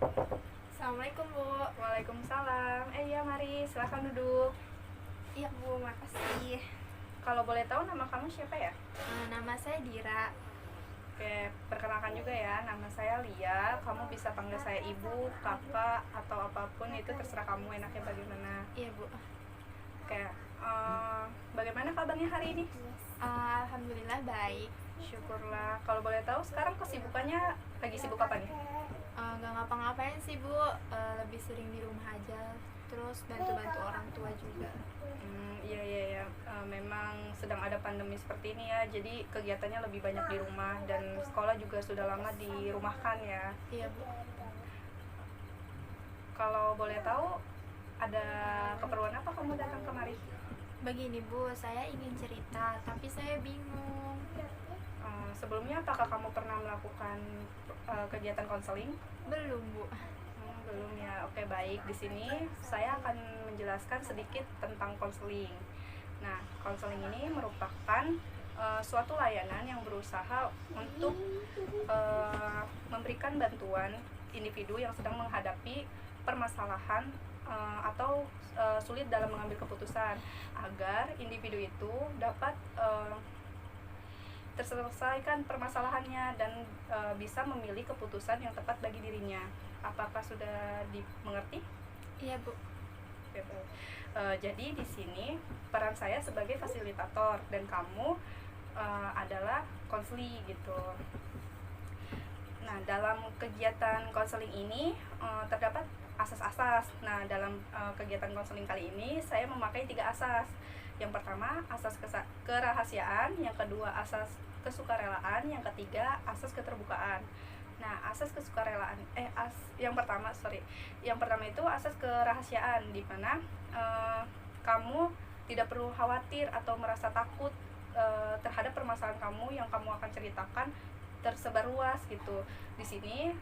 Assalamualaikum Bu. Waalaikumsalam. Iya mari, silahkan duduk. Iya Bu, makasih. Kalau boleh tahu nama kamu siapa ya? Nama saya Dira. Oke, perkenalkan juga ya, nama saya Lia. Kamu bisa panggil saya ibu, kakak, atau apapun itu terserah kamu enaknya bagaimana. Iya Bu. Oke, bagaimana kabarnya hari ini? Alhamdulillah baik. Syukurlah. Kalau boleh tahu sekarang kesibukannya lagi sibuk apa nih? Gak ngapa-ngapain sih Bu. Lebih sering di rumah aja. Terus bantu-bantu orang tua juga. Iya. Memang sedang ada pandemi seperti ini ya, jadi kegiatannya lebih banyak di rumah dan sekolah juga sudah lama dirumahkan ya. Iya Bu. Kalau boleh tahu, ada keperluan apa kamu datang kemari? Begini Bu, saya ingin cerita, tapi saya bingung. Sebelumnya apakah kamu pernah melakukan kegiatan konseling? Belum Bu. Belum ya. Oke, baik. Di sini saya akan menjelaskan sedikit tentang konseling. Nah, konseling ini merupakan suatu layanan yang berusaha untuk memberikan bantuan individu yang sedang menghadapi permasalahan atau sulit dalam mengambil keputusan, agar individu itu dapat terselesaikan permasalahannya dan bisa memilih keputusan yang tepat bagi dirinya. Apakah sudah dimengerti? Iya Bu. Gitu. Jadi di sini peran saya sebagai fasilitator dan kamu adalah konseli gitu. Nah, dalam kegiatan konseling ini terdapat asas-asas. Nah, dalam kegiatan konseling kali ini saya memakai 3 asas. Yang pertama, asas kerahasiaan, yang kedua asas kesukarelaan, yang ketiga asas keterbukaan. Nah, asas kesukarelaan yang pertama itu asas kerahasiaan, di mana kamu tidak perlu khawatir atau merasa takut terhadap permasalahan kamu yang kamu akan ceritakan tersebar luas gitu. Di sini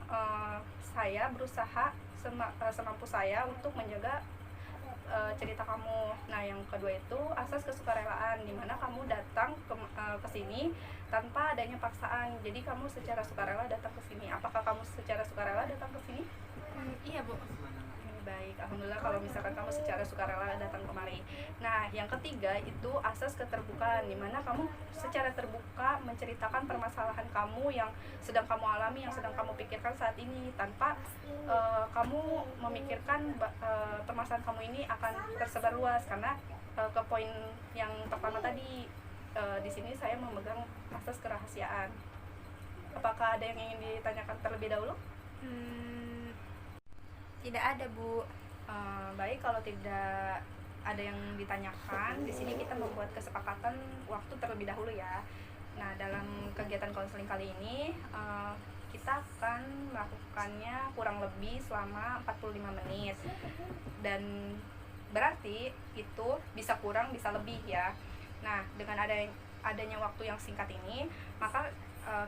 saya berusaha semampu saya untuk menjaga cerita kamu. Nah, yang kedua itu asas kesukarelaan, di mana kamu datang ke sini tanpa adanya paksaan. Jadi kamu secara sukarela datang ke sini. Apakah kamu secara sukarela datang ke sini? Iya Bu. Baik, alhamdulillah kalau misalkan kamu secara sukarela datang kemari. Nah, yang ketiga itu asas keterbukaan, di mana kamu secara terbuka menceritakan permasalahan kamu yang sedang kamu alami, yang sedang kamu pikirkan saat ini, tanpa kamu memikirkan permasalahan kamu ini akan tersebar luas. Karena ke poin yang pertama tadi, di sini saya memegang asas kerahasiaan. Apakah ada yang ingin ditanyakan terlebih dahulu? Tidak ada Bu. Baik, kalau tidak ada yang ditanyakan, di sini kita membuat kesepakatan waktu terlebih dahulu ya. Nah, dalam kegiatan konseling kali ini kita akan melakukannya kurang lebih selama 45 menit. Dan berarti itu bisa kurang bisa lebih ya. Nah, dengan adanya waktu yang singkat ini, maka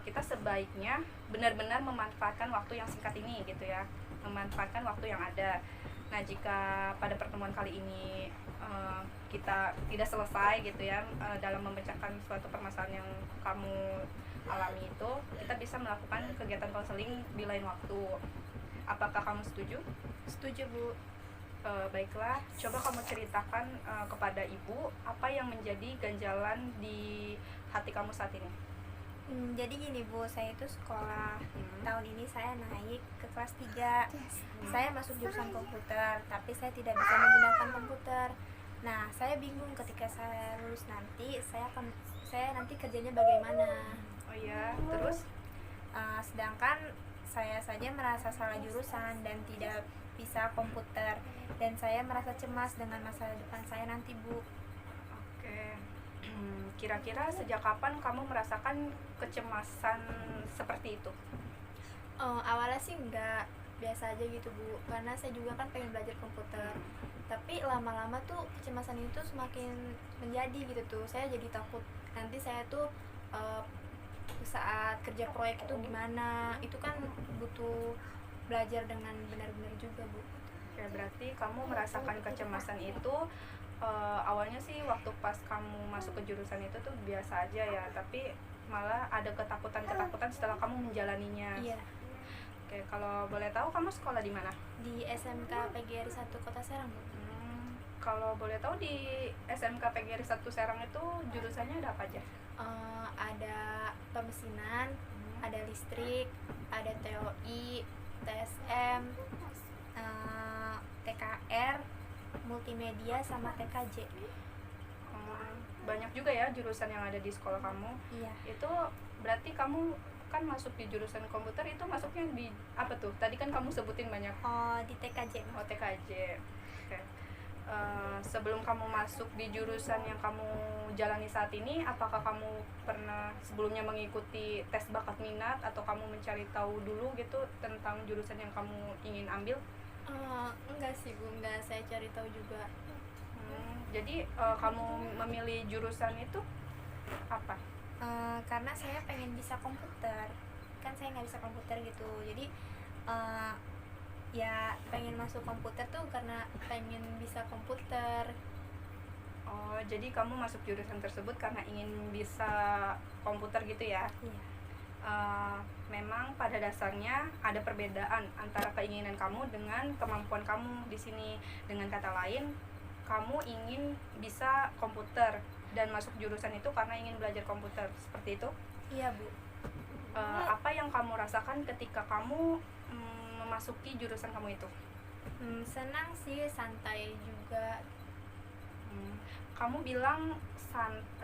kita sebaiknya benar-benar memanfaatkan waktu yang singkat ini gitu ya, memanfaatkan waktu yang ada. Nah, jika pada pertemuan kali ini kita tidak selesai gitu ya dalam memecahkan suatu permasalahan yang kamu alami itu, kita bisa melakukan kegiatan konseling di lain waktu. Apakah kamu setuju? Setuju Bu. Baiklah, coba kamu ceritakan kepada ibu apa yang menjadi ganjalan di hati kamu saat ini. Jadi gini Bu, saya itu sekolah. Tahun ini saya naik ke kelas 3. Saya masuk jurusan komputer, tapi saya tidak bisa menggunakan komputer. Nah, saya bingung ketika saya lulus nanti, saya nanti kerjanya bagaimana. Oh ya, terus? Sedangkan saya saja merasa salah jurusan dan tidak bisa komputer, dan saya merasa cemas dengan masa depan saya nanti Bu. Oke. Kira-kira sejak kapan kamu merasakan kecemasan seperti itu? Awalnya sih enggak, biasa aja gitu Bu, karena saya juga kan pengen belajar komputer. Tapi lama-lama tuh kecemasan itu semakin menjadi gitu tuh. Saya jadi takut nanti saya tuh saat kerja proyek itu gimana. Itu kan butuh belajar dengan benar-benar juga Bu. Ya, berarti kamu merasakan kecemasan itu awalnya sih waktu pas kamu masuk ke jurusan itu tuh biasa aja ya, tapi malah ada ketakutan setelah kamu menjalaninya. Iya. Oke, kalau boleh tahu kamu sekolah di mana? Di SMK PGRI 1 Kota Serang, Bu. Kalau boleh tahu di SMK PGRI 1 Serang itu jurusannya ada apa aja? Ada pemesinan, ada listrik, ada TOI, TSM, TKR, multimedia, sama TKJ. Banyak juga ya jurusan yang ada di sekolah kamu. Iya. Itu berarti kamu kan masuk di jurusan komputer, itu masuknya di apa tuh? Tadi kan kamu sebutin banyak. Di TKJ. Oh, TKJ. Oke. Sebelum kamu masuk di jurusan yang kamu jalani saat ini, apakah kamu pernah sebelumnya mengikuti tes bakat minat atau kamu mencari tahu dulu gitu tentang jurusan yang kamu ingin ambil? Enggak sih, Bu, enggak, saya cari tahu juga. Jadi kamu memilih jurusan itu apa? Karena saya pengen bisa komputer, kan saya nggak bisa komputer gitu, jadi ya pengen masuk komputer tuh karena pengen bisa komputer. Oh, jadi kamu masuk jurusan tersebut karena ingin bisa komputer gitu ya? Iya. Memang pada dasarnya ada perbedaan antara keinginan kamu dengan kemampuan kamu di sini. Dengan kata lain, kamu ingin bisa komputer dan masuk jurusan itu karena ingin belajar komputer, seperti itu? Iya, Bu. Apa yang kamu rasakan ketika kamu memasuki jurusan kamu itu? Senang sih, santai juga. Kamu bilang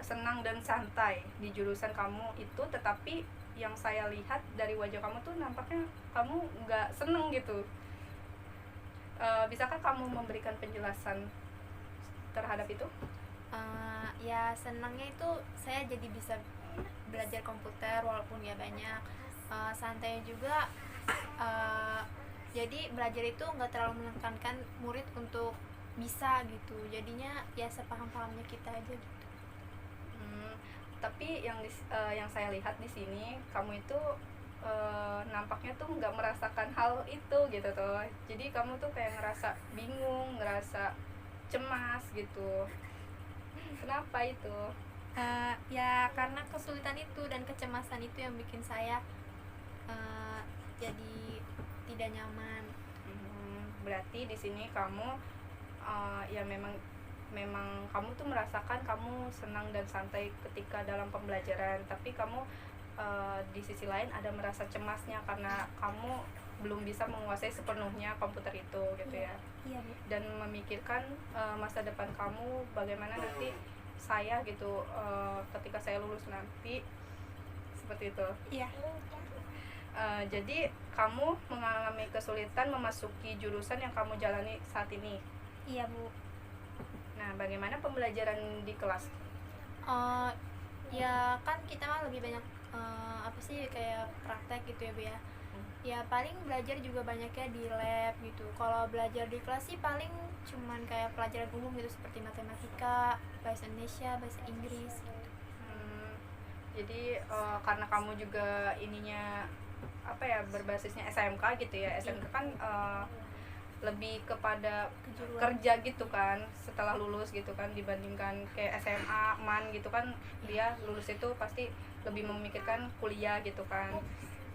senang dan santai di jurusan kamu itu, tetapi yang saya lihat dari wajah kamu tuh nampaknya kamu nggak seneng gitu. Bisakah kamu memberikan penjelasan terhadap itu? Ya senangnya itu saya jadi bisa belajar komputer walaupun ya banyak. Santai juga, jadi belajar itu nggak terlalu menekankan murid untuk bisa gitu, jadinya ya sepaham-pahamnya kita aja gitu. Tapi yang saya lihat di sini kamu itu nampaknya tuh nggak merasakan hal itu gitu tuh. Jadi kamu tuh kayak ngerasa bingung, ngerasa cemas gitu. Kenapa itu? Ya karena kesulitan itu dan kecemasan itu yang bikin saya jadi tidak nyaman. Berarti di sini kamu ya memang kamu tuh merasakan kamu senang dan santai ketika dalam pembelajaran, tapi kamu di sisi lain ada merasa cemasnya karena kamu belum bisa menguasai sepenuhnya komputer itu gitu ya. Iya, Bu. Dan memikirkan masa depan kamu, bagaimana nanti saya gitu ketika saya lulus nanti, seperti itu. Iya. Jadi kamu mengalami kesulitan memasuki jurusan yang kamu jalani saat ini. Iya, Bu. Nah, bagaimana pembelajaran di kelas? Ya kan kita mah lebih banyak apa sih, kayak praktek gitu ya, Bu ya. Ya paling belajar juga banyaknya di lab gitu. Kalau belajar di kelas sih paling cuman kayak pelajaran umum gitu, seperti matematika, bahasa Indonesia, bahasa Inggris gitu. Jadi karena kamu juga ininya apa ya, berbasisnya SMK gitu ya. SMK kan lebih kepada Kejuruan. kerja gitu kan setelah lulus gitu kan, dibandingkan kayak SMA, MAN gitu kan, dia lulus itu pasti lebih memikirkan kuliah gitu kan.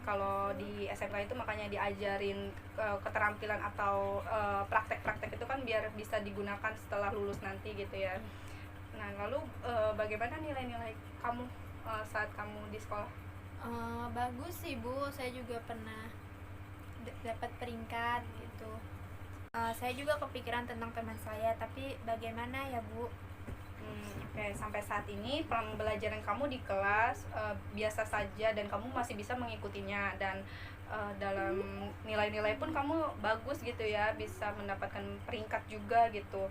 Kalau di SMK itu makanya diajarin keterampilan atau praktek-praktek itu kan biar bisa digunakan setelah lulus nanti gitu ya. Nah, lalu bagaimana nilai-nilai kamu saat kamu di sekolah? Bagus sih, Bu, saya juga pernah dapat peringkat gitu. Saya juga kepikiran tentang teman saya, tapi bagaimana ya, Bu? Oke, sampai saat ini pembelajaran kamu di kelas biasa saja dan kamu masih bisa mengikutinya, dan dalam nilai-nilai pun kamu bagus gitu ya, bisa mendapatkan peringkat juga gitu.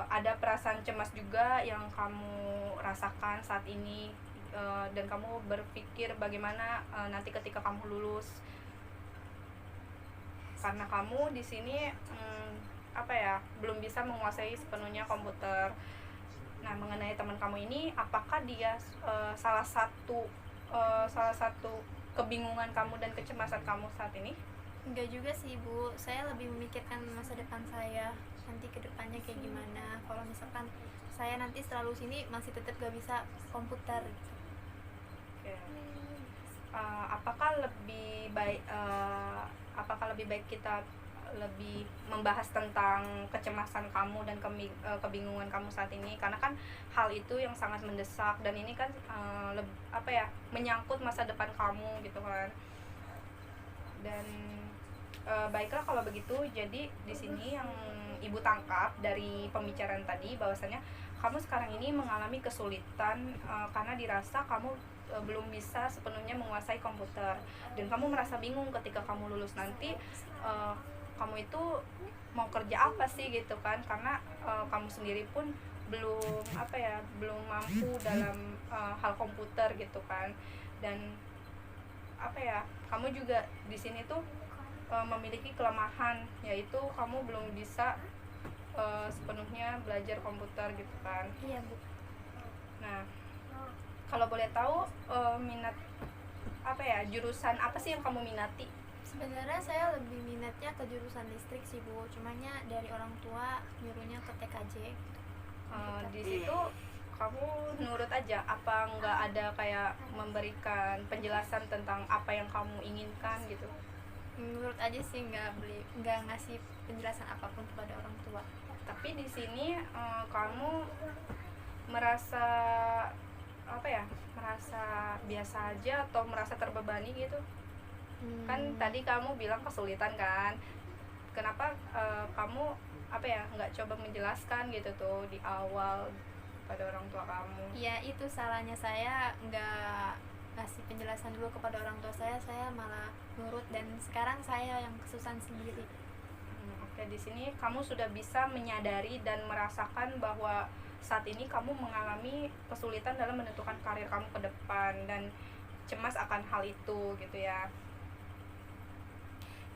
Ada perasaan cemas juga yang kamu rasakan saat ini, dan kamu berpikir bagaimana nanti ketika kamu lulus, karena kamu di sini apa ya, belum bisa menguasai sepenuhnya komputer. Nah, mengenai teman kamu ini, apakah dia salah satu kebingungan kamu dan kecemasan kamu saat ini? Enggak juga sih, Bu, saya lebih memikirkan masa depan saya, nanti kedepannya kayak gimana. Kalau misalkan saya nanti setelah lulus ini masih tetap gak bisa komputer gitu. Oke. apakah lebih baik kita lebih membahas tentang kecemasan kamu dan kebingungan kamu saat ini, karena kan hal itu yang sangat mendesak dan ini kan menyangkut masa depan kamu gitu kan. Dan baiklah kalau begitu. Jadi di sini yang ibu tangkap dari pembicaraan tadi bahwasanya kamu sekarang ini mengalami kesulitan karena dirasa kamu belum bisa sepenuhnya menguasai komputer, dan kamu merasa bingung ketika kamu lulus nanti kamu itu mau kerja apa sih gitu kan, karena kamu sendiri pun belum mampu dalam hal komputer gitu kan. Dan kamu juga di sini tuh memiliki kelemahan, yaitu kamu belum bisa sepenuhnya belajar komputer gitu kan. Iya Bu. Nah, kalau boleh tahu minat jurusan apa sih yang kamu minati? Sebenarnya saya lebih minatnya ke jurusan listrik sih Bu, cumanya dari orang tua nyuruhnya ke TKJ gitu. Di situ kamu nurut aja, apa nggak ada kayak memberikan penjelasan tentang apa yang kamu inginkan gitu? Menurut aja sih, nggak ngasih penjelasan apapun kepada orang tua. Tapi di sini kamu merasa merasa biasa aja atau merasa terbebani gitu? Kan tadi kamu bilang kesulitan kan, kenapa kamu nggak coba menjelaskan gitu tuh di awal pada orang tua kamu? Ya itu salahnya saya, nggak ngasih penjelasan dulu kepada orang tua saya malah nurut dan sekarang saya yang kesusahan sendiri. Oke, di sini kamu sudah bisa menyadari dan merasakan bahwa saat ini kamu mengalami kesulitan dalam menentukan karir kamu ke depan dan cemas akan hal itu gitu ya.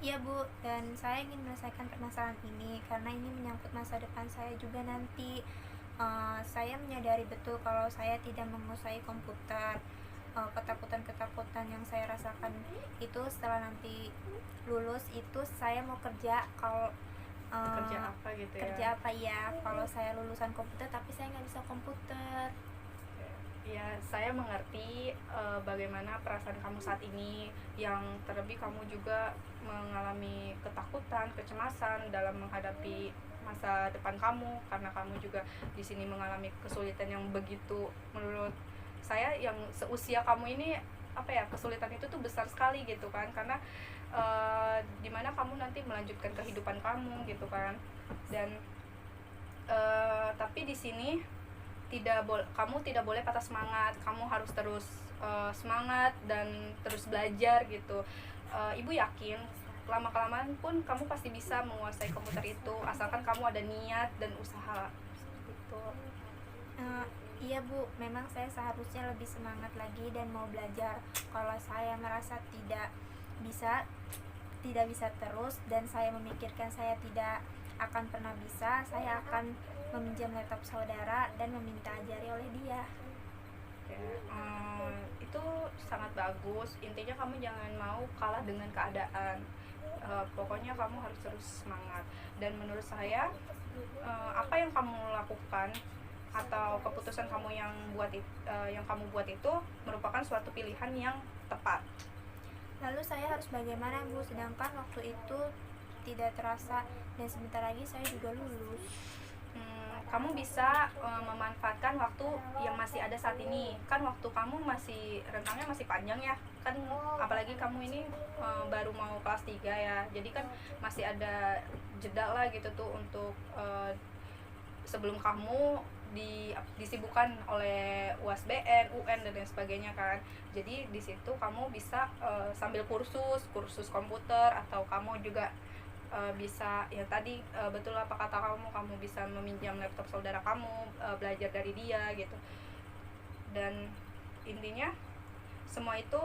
Iya Bu, dan saya ingin menyelesaikan permasalahan ini karena ini menyangkut masa depan saya juga nanti. Saya menyadari betul kalau saya tidak menguasai komputer. Ketakutan-ketakutan yang saya rasakan itu setelah nanti lulus itu saya mau kerja Kerja apa gitu ya? Kerja apa ya? Kalau saya lulusan komputer tapi saya nggak bisa komputer. Ya, saya mengerti bagaimana perasaan kamu saat ini, yang terlebih kamu juga mengalami ketakutan, kecemasan dalam menghadapi masa depan kamu, karena kamu juga di sini mengalami kesulitan yang begitu, menurut saya yang seusia kamu ini kesulitan itu tuh besar sekali gitu kan, karena dimana kamu nanti melanjutkan kehidupan kamu gitu kan. Dan tapi di sini kamu tidak boleh patah semangat, kamu harus terus semangat dan terus belajar gitu. Ibu yakin lama-kelamaan pun kamu pasti bisa menguasai komputer itu, asalkan kamu ada niat dan usaha gitu. Iya Bu, memang saya seharusnya lebih semangat lagi dan mau belajar. Kalau saya merasa tidak bisa terus dan saya memikirkan saya tidak akan pernah bisa, saya akan meminjam laptop saudara dan meminta ajari oleh dia. Itu sangat bagus. Intinya kamu jangan mau kalah dengan keadaan. Pokoknya kamu harus terus semangat. Dan menurut saya apa yang kamu lakukan atau keputusan kamu yang kamu buat itu merupakan suatu pilihan yang tepat. Lalu saya harus bagaimana Bu? Sedangkan waktu itu tidak terasa dan sebentar lagi saya juga lulus. Kamu bisa memanfaatkan waktu yang masih ada saat ini. Kan waktu kamu rentangnya masih panjang ya. Kan apalagi kamu ini baru mau kelas 3 ya. Jadi kan masih ada jeda lah gitu tuh untuk sebelum kamu disibukkan oleh UASBN, UN dan lain sebagainya kan. Jadi di situ kamu bisa sambil kursus komputer, atau kamu juga bisa ya tadi betul apa kata kamu bisa meminjam laptop saudara kamu, belajar dari dia gitu. Dan intinya semua itu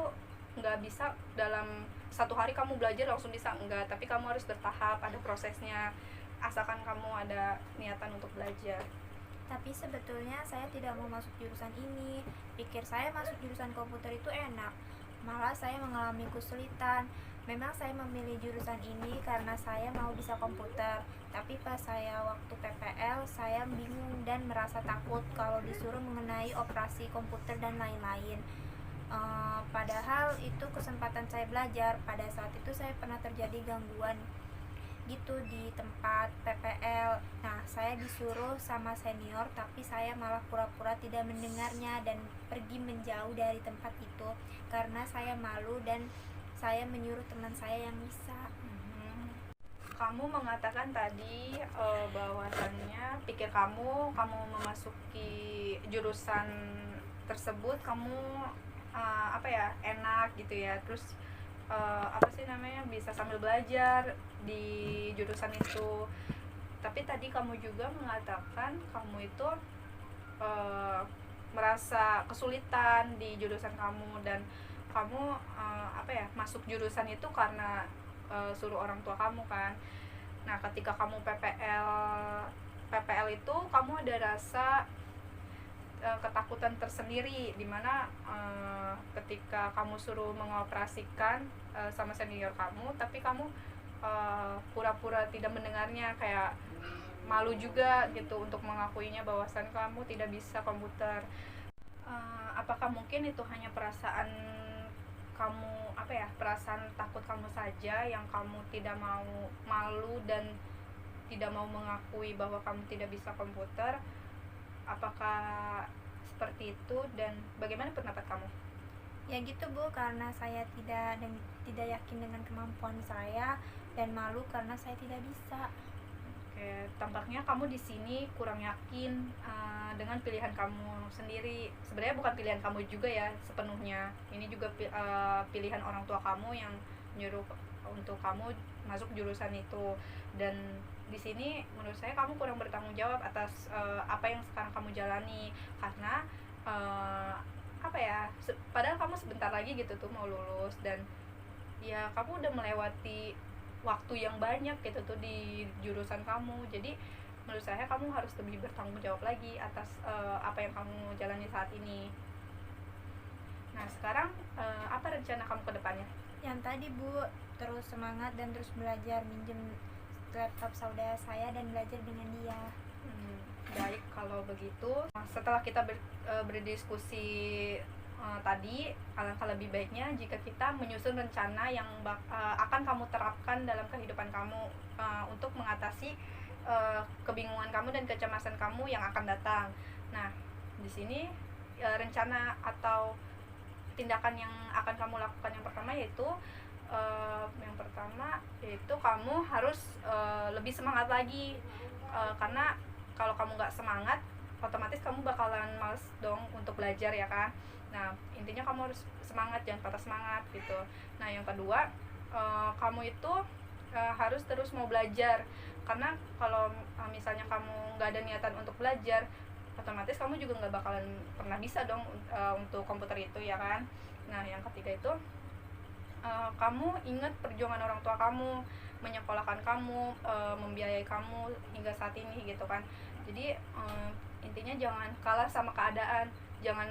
nggak bisa dalam satu hari kamu belajar langsung bisa, enggak, tapi kamu harus bertahap, ada prosesnya, asalkan kamu ada niatan untuk belajar. Tapi sebetulnya saya tidak mau masuk jurusan ini. Pikir saya masuk jurusan komputer itu enak, malah saya mengalami kesulitan. Memang saya memilih jurusan ini karena saya mau bisa komputer, tapi pas saya waktu PPL saya bingung dan merasa takut kalau disuruh mengenai operasi komputer dan lain-lain. Padahal itu kesempatan saya belajar. Pada saat itu saya pernah terjadi gangguan gitu di tempat PPL. Nah, saya disuruh sama senior, tapi saya malah pura-pura tidak mendengarnya dan pergi menjauh dari tempat itu karena saya malu dan saya menyuruh teman saya yang bisa. Kamu mengatakan tadi bahwasannya pikir kamu memasuki jurusan tersebut kamu enak gitu ya, terus bisa sambil belajar di jurusan itu. Tapi tadi kamu juga mengatakan kamu itu merasa kesulitan di jurusan kamu, dan kamu masuk jurusan itu karena suruh orang tua kamu kan. Nah, ketika kamu PPL itu kamu ada rasa ketakutan tersendiri, dimana ketika kamu suruh mengoperasikan sama senior kamu, tapi kamu pura-pura tidak mendengarnya, kayak malu juga gitu untuk mengakuinya bahwasan kamu tidak bisa komputer. Apakah mungkin itu hanya perasaan kamu perasaan takut kamu saja yang kamu tidak mau, malu dan tidak mau mengakui bahwa kamu tidak bisa komputer? Apakah seperti itu, dan bagaimana pendapat kamu? Ya gitu Bu, karena saya tidak yakin dengan kemampuan saya dan malu karena saya tidak bisa. Oke, tampaknya kamu di sini kurang yakin dengan pilihan kamu sendiri. Sebenarnya bukan pilihan kamu juga ya sepenuhnya. Ini juga pilihan orang tua kamu yang nyuruh untuk kamu masuk jurusan itu. Dan di sini menurut saya kamu kurang bertanggung jawab atas apa yang sekarang kamu jalani, karena padahal kamu sebentar lagi gitu tuh mau lulus, dan ya kamu udah melewati waktu yang banyak gitu tuh di jurusan kamu. Jadi menurut saya kamu harus lebih bertanggung jawab lagi atas apa yang kamu jalani saat ini. Nah, sekarang apa rencana kamu ke depannya? Yang tadi Bu, terus semangat dan terus belajar, minjem laptop saudara saya dan belajar dengan dia. Baik, kalau begitu setelah kita berdiskusi tadi, alangkah lebih baiknya jika kita menyusun rencana yang akan kamu terapkan dalam kehidupan kamu untuk mengatasi kebingungan kamu dan kecemasan kamu yang akan datang. Nah, di sini rencana atau tindakan yang akan kamu lakukan yang pertama yaitu kamu harus lebih semangat lagi, karena kalau kamu nggak semangat otomatis kamu bakalan males dong untuk belajar ya kan. Nah, intinya kamu harus semangat, jangan patah semangat gitu. Nah, yang kedua, kamu itu harus terus mau belajar, karena kalau misalnya kamu nggak ada niatan untuk belajar, otomatis kamu juga nggak bakalan pernah bisa dong untuk komputer itu ya kan. Nah, yang ketiga itu kamu ingat perjuangan orang tua kamu menyekolahkan kamu, membiayai kamu hingga saat ini gitu kan. Jadi intinya jangan kalah sama keadaan, jangan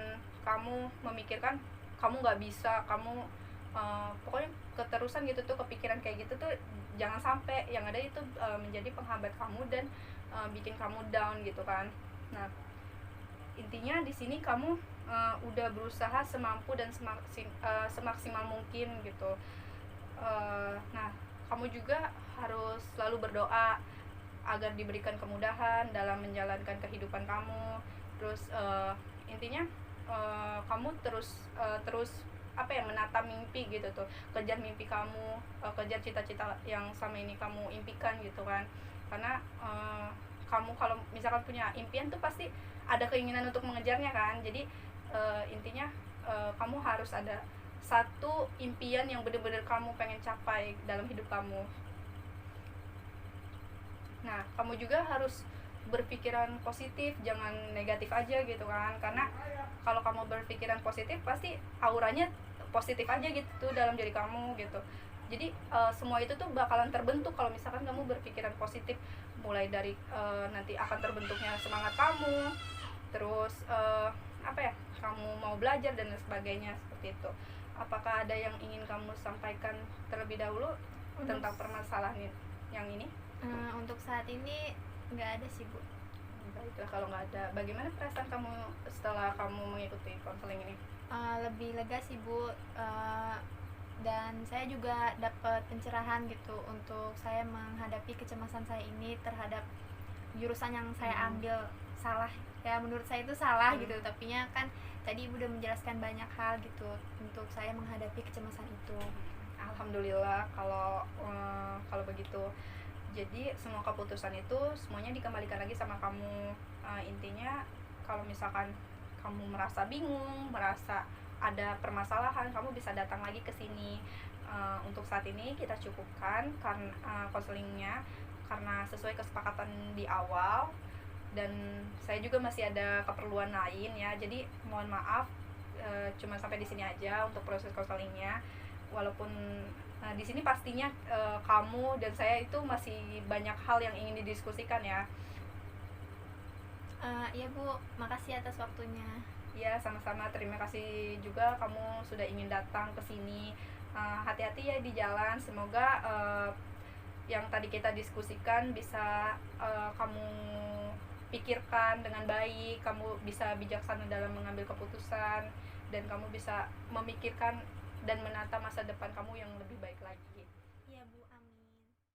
kamu memikirkan kamu nggak bisa, kamu pokoknya keterusan gitu tuh, kepikiran kayak gitu tuh jangan sampai, yang ada itu menjadi penghambat kamu dan bikin kamu down gitu kan. Nah, intinya di sini kamu udah berusaha semampu dan semaksimal mungkin gitu. Nah, kamu juga harus selalu berdoa agar diberikan kemudahan dalam menjalankan kehidupan kamu. Terus intinya kamu terus menata mimpi gitu tuh, kejar mimpi kamu, kejar cita-cita yang sama ini kamu impikan gitu kan. Karena kamu kalau misalkan punya impian tuh pasti ada keinginan untuk mengejarnya kan. Jadi intinya kamu harus ada satu impian yang benar-benar kamu pengen capai dalam hidup kamu. Nah, kamu juga harus berpikiran positif, jangan negatif aja gitu kan. Karena kalau kamu berpikiran positif pasti auranya positif aja gitu dalam diri kamu gitu. Jadi semua itu tuh bakalan terbentuk kalau misalkan kamu berpikiran positif. Mulai dari nanti akan terbentuknya semangat kamu, terus kamu mau belajar dan sebagainya, seperti itu. Apakah ada yang ingin kamu sampaikan terlebih dahulu tentang permasalahan yang ini? Untuk saat ini nggak ada sih Bu. Baiklah, kalau nggak ada, bagaimana perasaan kamu setelah kamu mengikuti konseling ini? Lebih lega sih Bu. Dan saya juga dapat pencerahan gitu untuk saya menghadapi kecemasan saya ini terhadap jurusan yang saya ambil salah, ya menurut saya itu salah gitu, tapinya kan tadi Ibu udah menjelaskan banyak hal gitu untuk saya menghadapi kecemasan itu. Alhamdulillah kalau begitu. Jadi semua keputusan itu semuanya dikembalikan lagi sama kamu. Intinya kalau misalkan kamu merasa bingung, merasa ada permasalahan, kamu bisa datang lagi ke sini. Untuk saat ini kita cukupkan karena konselingnya, karena sesuai kesepakatan di awal, dan saya juga masih ada keperluan lain ya. Jadi mohon maaf, cuma sampai di sini aja untuk proses konselingnya. Walaupun di sini pastinya kamu dan saya itu masih banyak hal yang ingin didiskusikan ya. Iya Bu, makasih atas waktunya. Ya, sama-sama. Terima kasih juga kamu sudah ingin datang ke sini. Hati-hati ya di jalan. Semoga yang tadi kita diskusikan bisa kamu pikirkan dengan baik, kamu bisa bijaksana dalam mengambil keputusan, dan kamu bisa memikirkan dan menata masa depan kamu yang lebih baik lagi.